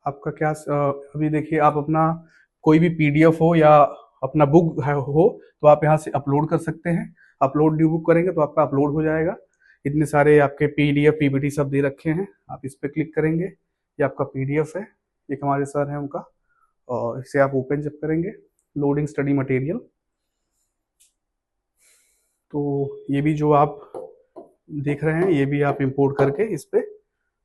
आपका क्या अभी देखिए, आप अपना कोई भी पीडीएफ हो या अपना बुक हो तो आप यहाँ से अपलोड कर सकते हैं। अपलोड न्यू बुक करेंगे तो आपका अपलोड हो जाएगा। इतने सारे आपके पीडीएफ पीपीटी सब दे रखे हैं, आप इस पर क्लिक करेंगे, ये आपका पीडीएफ है, एक हमारे सर हैं उनका, और इसे आप ओपन जब करेंगे, लोडिंग स्टडी मटेरियल, तो ये भी जो आप देख रहे हैं ये भी आप इंपोर्ट करके इस पे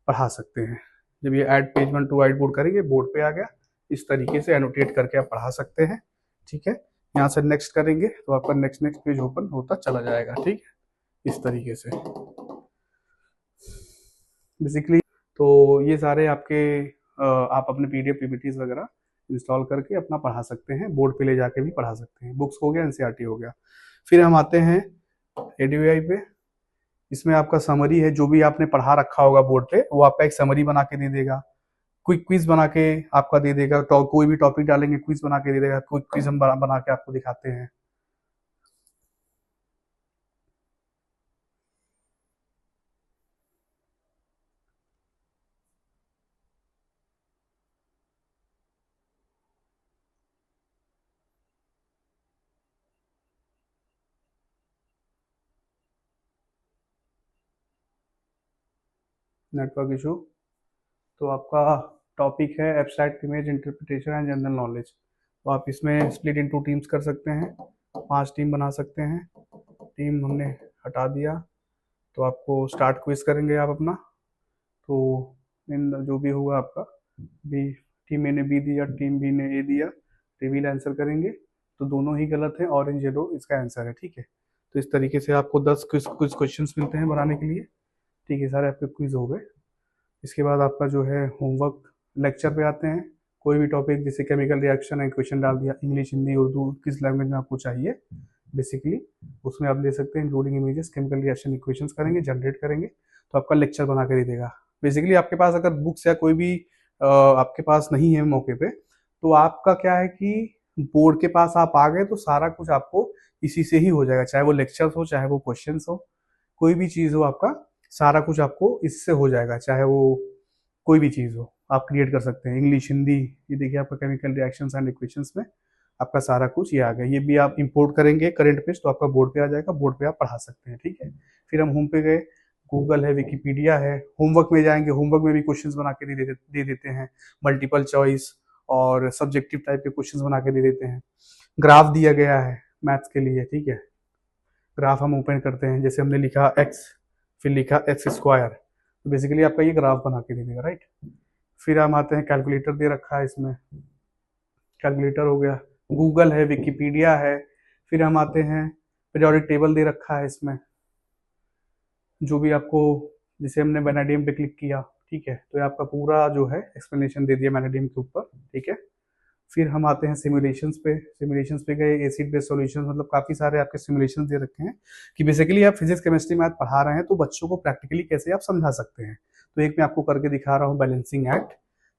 पढ़ा सकते हैं। जब ये add page 1 to whiteboard करेंगे, बोर्ड पे आ गया, इस तरीके से एनोटेट करके आप पढ़ा सकते हैं। ठीक है, यहाँ से नेक्स्ट करेंगे तो आपका नेक्स्ट नेक्स्ट पेज ओपन होता चला जाएगा। ठीक है, इस तरीके से बेसिकली तो ये सारे आपके आप अपने पीडीएफ पीपीटीज वगैरह इंस्टॉल करके अपना पढ़ा सकते हैं, बोर्ड पे ले जाके भी पढ़ा सकते हैं। बुक्स हो गया, एनसीईआरटी हो गया। फिर हम आते हैं एडीवीआई पे। इसमें आपका समरी है, जो भी आपने पढ़ा रखा होगा बोर्ड पे वो आपका एक समरी बना के दे देगा, क्विक क्विज बना के आपका दे देगा। तो कोई भी टॉपिक डालेंगे क्विज बना के दे देगा, क्विक क्विज हम बना के आपको दिखाते हैं। नेटवर्क इशू, तो आपका टॉपिक है abstract image interpretation and general knowledge. तो आप इसमें स्प्लिट इनटू टीम्स कर सकते हैं, 5 टीम बना सकते हैं। टीम हमने हटा दिया, तो आपको स्टार्ट क्विज करेंगे आप अपना। तो इन जो भी होगा आपका बी, टीम ए ने बी दिया, टीम बी ने ए दिया, रिवील आंसर करेंगे, तो दोनों ही गलत है, ऑरेंज येलो इसका आंसर है। ठीक है, तो इस तरीके से आपको 10 क्विज क्विज क्वेश्चंस मिलते हैं बनाने के लिए। ठीक है, सारे आपके क्विज हो गए। इसके बाद आपका जो है होमवर्क, लेक्चर पे आते हैं। कोई भी टॉपिक जैसे केमिकल रिएक्शन है, क्वेश्चन डाल दिया, इंग्लिश हिंदी उर्दू किस लैंग्वेज में आपको चाहिए बेसिकली उसमें आप दे सकते हैं। Including images, chemical reaction equations करेंगे, जनरेट करेंगे, तो आपका लेक्चर बना के दे देगा। बेसिकली आपके पास अगर बुक्स या कोई भी आपके पास नहीं है मौके पे, तो आपका क्या है कि बोर्ड के पास आप आ गए तो सारा कुछ आपको इसी से ही हो जाएगा, चाहे वो लेक्चर्स हो, चाहे वो क्वेश्चंस हो, कोई भी चीज़ हो, आपका सारा कुछ आपको इससे हो जाएगा। चाहे वो कोई भी चीज़ हो, आप क्रिएट कर सकते हैं। इंग्लिश हिंदी, ये देखिए आपका केमिकल रिएक्शंस एंड इक्वेशंस में आपका सारा कुछ ये आ गया। ये भी आप इंपोर्ट करेंगे करंट पेज तो आपका बोर्ड पे आ जाएगा, बोर्ड पे आप पढ़ा सकते हैं। ठीक है, फिर हम होम पे गए, गूगल है, विकीपीडिया है। होमवर्क में जाएंगे, होमवर्क में भी क्वेश्चंस बना के दे देते हैं, मल्टीपल चॉइस और सब्जेक्टिव टाइप के क्वेश्चंस बना के दे देते हैं। ग्राफ दिया गया है मैथ्स के लिए। ठीक है, ग्राफ हम ओपन करते हैं, जैसे हमने लिखा एक्स, फिर लिखा एक्स स्क्वायर, तो बेसिकली आपका ये ग्राफ बना के दे देगा। राइट, फिर हम आते हैं, कैलकुलेटर दे रखा है इसमें, कैलकुलेटर हो गया। गूगल है, विकीपीडिया है। फिर हम आते हैं, पीरियोडिक टेबल दे रखा है इसमें, जो भी आपको, जैसे हमने वेनेडियम पे क्लिक किया, ठीक है, तो ये आपका पूरा जो है एक्सप्लेनेशन दे दिया वेनेडियम के ऊपर। ठीक है, फिर हम आते हैं सिमुलेशंस पे। सिमुलेशंस पे गए, एसिड बेस्ड सॉल्यूशंस, मतलब काफी सारे आपके सिमुलेशंस दे रखे हैं कि बेसिकली आप फिजिक्स केमिस्ट्री मैथ पढ़ा रहे हैं तो बच्चों को प्रैक्टिकली कैसे आप समझा सकते हैं। तो एक मैं आपको करके दिखा रहा हूँ, बैलेंसिंग एक्ट।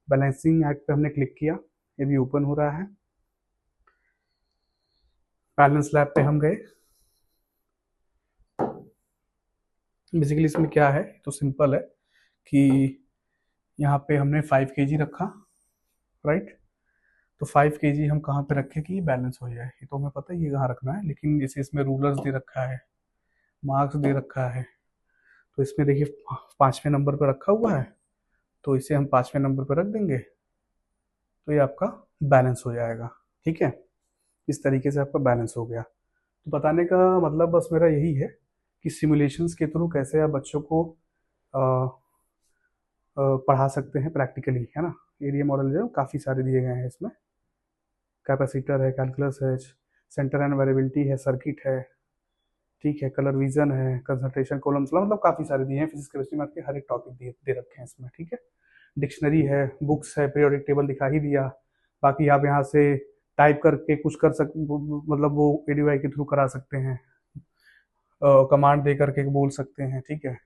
बैलेंसिंग एक्ट पे हमने क्लिक किया, ये भी ओपन हो रहा है। बैलेंस लैब पे हम गए। बेसिकली इसमें क्या है, तो सिंपल है कि यहाँ पे हमने 5 kg रखा। राइट, तो 5 kg हम कहाँ पे रखें कि बैलेंस हो जाए, ये तो हमें पता है ये कहाँ रखना है, लेकिन जैसे इसमें रूलर्स दे रखा है, मार्क्स दे रखा है, तो इसमें देखिए 5वें नंबर पर रखा हुआ है, तो इसे हम 5वें नंबर पर रख देंगे, तो ये आपका बैलेंस हो जाएगा। ठीक है, इस तरीके से आपका बैलेंस हो गया। तो बताने का मतलब बस मेरा यही है कि सिमुलेशंस के थ्रू कैसे आप बच्चों को पढ़ा सकते हैं प्रैक्टिकली, है ना। एरिया मॉडल जो काफ़ी सारे दिए गए हैं इसमें, कैपेसिटर है, कैलकुलस है, सेंटर एंड वेरिएबिलिटी है, सर्किट है, ठीक है, कलर विजन है, कंसंट्रेशन कॉलम्स, मतलब काफ़ी सारे दिए हैं। फिजिक्स केमिस्ट्री मैथ के हर एक टॉपिक दे रखे हैं इसमें। ठीक है, डिक्शनरी है, बुक्स है, पीरियोडिक टेबल दिखा ही दिया। बाकी आप यहाँ से टाइप करके कुछ कर सक, मतलब वो एडीवाई के थ्रू करा सकते हैं, कमांड दे करके बोल सकते हैं। ठीक है,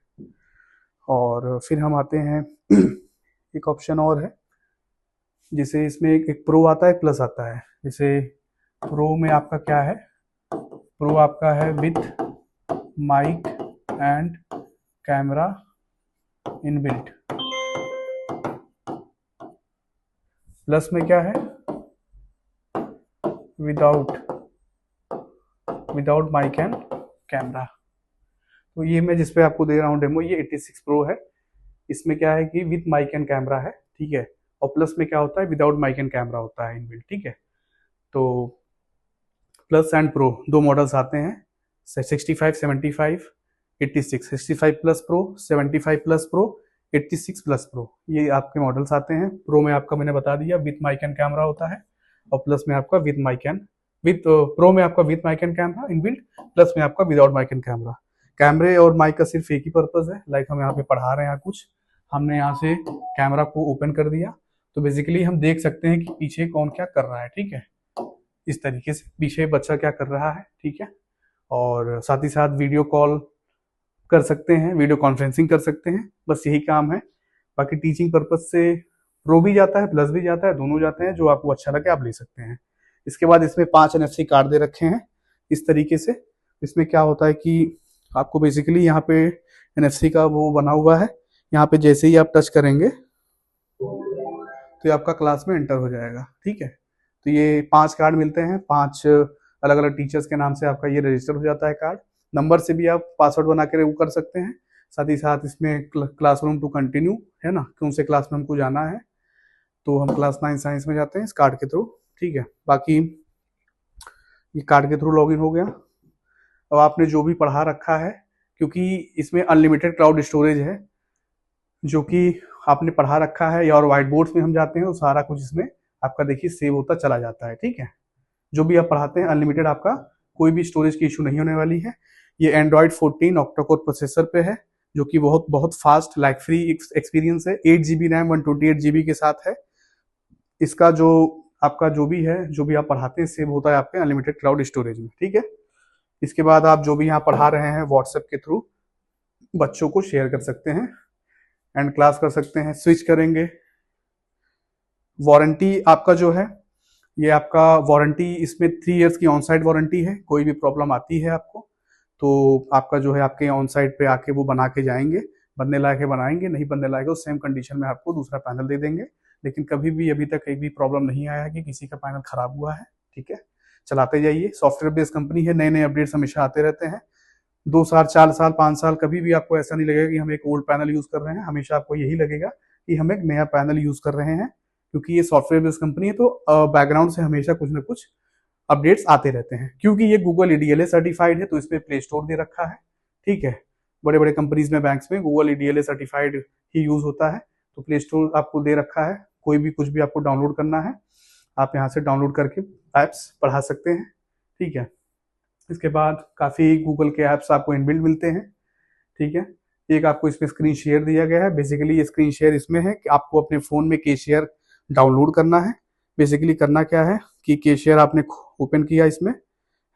और फिर हम आते हैं एक ऑप्शन और है, जिसे इसमें एक प्रो आता है, एक प्लस आता है। जैसे प्रो में आपका क्या है, प्रो आपका है with mic and camera inbuilt. Plus में क्या है, विदाउट माइक एंड कैमरा। तो ये मैं जिस पे आपको दे रहा हूँ डेमो, ये 86 प्रो है। इसमें क्या है कि विद माइक एंड कैमरा है, ठीक है। और प्लस में क्या होता है, विदाउट माइक एंड कैमरा होता है इनबिल्ट, ठीक है। तो प्लस एंड प्रो दो मॉडल्स आते हैं, 65, 75, 86, 65 plus pro, 75 plus pro, 86 plus pro, ये आपके मॉडल्स आते हैं। प्रो में आपका मैंने बता दिया विथ माइक एंड कैमरा होता है, और प्लस में आपका विथ माइक एंड प्रो में आपका with mic and camera inbuilt, plus में आपका विदाउट माइक एंड कैमरा। कैमरे और माइक का सिर्फ एक ही पर्पज है, लाइक हम यहाँ पे पढ़ा रहे हैं कुछ, हमने यहाँ से कैमरा को ओपन कर दिया, तो बेसिकली हम देख सकते हैं कि पीछे कौन क्या कर रहा है, ठीक है। इस तरीके से पीछे बच्चा क्या कर रहा है, ठीक है। और साथ ही साथ वीडियो कॉल कर सकते हैं, वीडियो कॉन्फ्रेंसिंग कर सकते हैं, बस यही काम है। बाकी टीचिंग पर्पज से प्रो भी जाता है, प्लस भी जाता है, दोनों जाते हैं, जो आपको अच्छा लगे आप ले सकते हैं। इसके बाद इसमें 5 NFC कार्ड दे रखे हैं इस तरीके से। इसमें क्या होता है कि आपको बेसिकली यहाँ पे NFC का वो बना हुआ है, यहाँ पे जैसे ही आप टच करेंगे तो ये आपका क्लास में एंटर हो जाएगा, ठीक है। तो ये 5 कार्ड मिलते हैं, 5 अलग अलग टीचर्स के नाम से आपका ये रजिस्टर हो जाता है कार्ड। नंबर से भी आप पासवर्ड बना के वो कर सकते हैं। साथ ही साथ इसमें क्लासरूम टू कंटिन्यू है ना, कौन से क्लास में हमको जाना है, तो हम क्लास 9 साइंस में जाते हैं इस कार्ड के थ्रू, ठीक है। बाकी ये कार्ड के थ्रू लॉगिन हो गया। अब आपने जो भी पढ़ा रखा है, क्योंकि इसमें अनलिमिटेड क्लाउड स्टोरेज है, जो कि आपने पढ़ा रखा है, या और व्हाइट बोर्ड्स में हम जाते हैं तो सारा कुछ इसमें आपका देखिए सेव होता चला जाता है, ठीक है। जो भी आप पढ़ाते हैं अनलिमिटेड, आपका कोई भी स्टोरेज की इशू नहीं होने वाली है। ये एंड्रॉइड 14 ऑक्टा-कोर प्रोसेसर पे है, जो कि बहुत बहुत फास्ट लाइक फ्री एक्सपीरियंस है। 8 GB रैम 128 GB के साथ है। इसका जो आपका जो भी है, जो भी आप पढ़ाते हैं सेव होता है आपके अनलिमिटेड क्लाउड स्टोरेज में, ठीक है। इसके बाद आप जो भी यहाँ पढ़ा रहे हैं व्हाट्सएप के थ्रू बच्चों को शेयर कर सकते हैं, एंड क्लास कर सकते हैं, स्विच करेंगे। वारंटी आपका जो है, ये आपका वारंटी इसमें 3 इयर्स की ऑन साइट वारंटी है। कोई भी प्रॉब्लम आती है आपको तो आपका जो है आपके ऑन साइट पे आके वो बना के जाएंगे, बनने लायक है बनाएंगे, नहीं बनने लायक है उस सेम कंडीशन में आपको दूसरा पैनल दे देंगे। लेकिन कभी भी अभी तक एक भी प्रॉब्लम नहीं आया है कि किसी का पैनल खराब हुआ है, ठीक है। चलाते जाइए, सॉफ्टवेयर बेस्ड कंपनी है, नए नए अपडेट्स हमेशा आते रहते हैं। 2 साल 4 साल 5 साल कभी भी आपको ऐसा नहीं लगेगा कि हम एक ओल्ड पैनल यूज कर रहे हैं, हमेशा आपको यही लगेगा कि हम एक नया पैनल यूज कर रहे हैं, क्योंकि ये सॉफ्टवेयर बेस्ड कंपनी है। तो बैकग्राउंड से हमेशा कुछ ना कुछ अपडेट्स आते रहते हैं। क्योंकि ये गूगल EDLA सर्टिफाइड है तो इसमें प्ले स्टोर दे रखा है, ठीक है। बड़े बड़े कंपनीज में, बैंक्स में गूगल EDLA सर्टिफाइड ही यूज होता है, तो प्ले स्टोर आपको दे रखा है। कोई भी कुछ भी आपको डाउनलोड करना है, आप यहाँ से डाउनलोड करके एप्स पढ़ा सकते हैं, ठीक है। इसके बाद काफ़ी गूगल के ऐप्स आपको इनबिल्ट मिलते हैं, ठीक है। एक आपको इसमें स्क्रीन शेयर दिया गया है। बेसिकली ये स्क्रीन शेयर इसमें है कि आपको अपने फ़ोन में के शेयर डाउनलोड करना है। बेसिकली करना क्या है कि के शेयर आपने ओपन किया इसमें,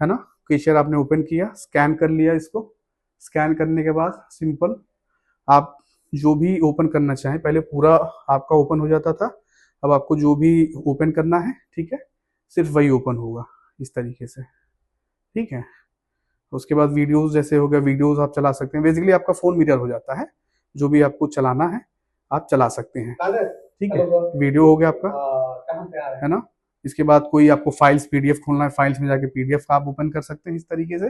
है ना, के शेयर आपने ओपन किया, स्कैन कर लिया इसको। स्कैन करने के बाद सिंपल आप जो भी ओपन करना चाहें, पहले पूरा आपका ओपन हो जाता था, अब आपको जो भी ओपन करना है, ठीक है, सिर्फ वही ओपन होगा इस तरीके से, ठीक है। उसके बाद वीडियोस जैसे हो गया, वीडियोस आप चला सकते हैं। बेसिकली आपका फोन मिरर हो जाता है, जो भी आपको चलाना है आप चला सकते हैं, ठीक है। वीडियो हो गया आपका, है ना। इसके बाद कोई आपको फाइल्स PDF खोलना है, फाइल्स में जाके PDF आप ओपन कर सकते हैं इस तरीके से।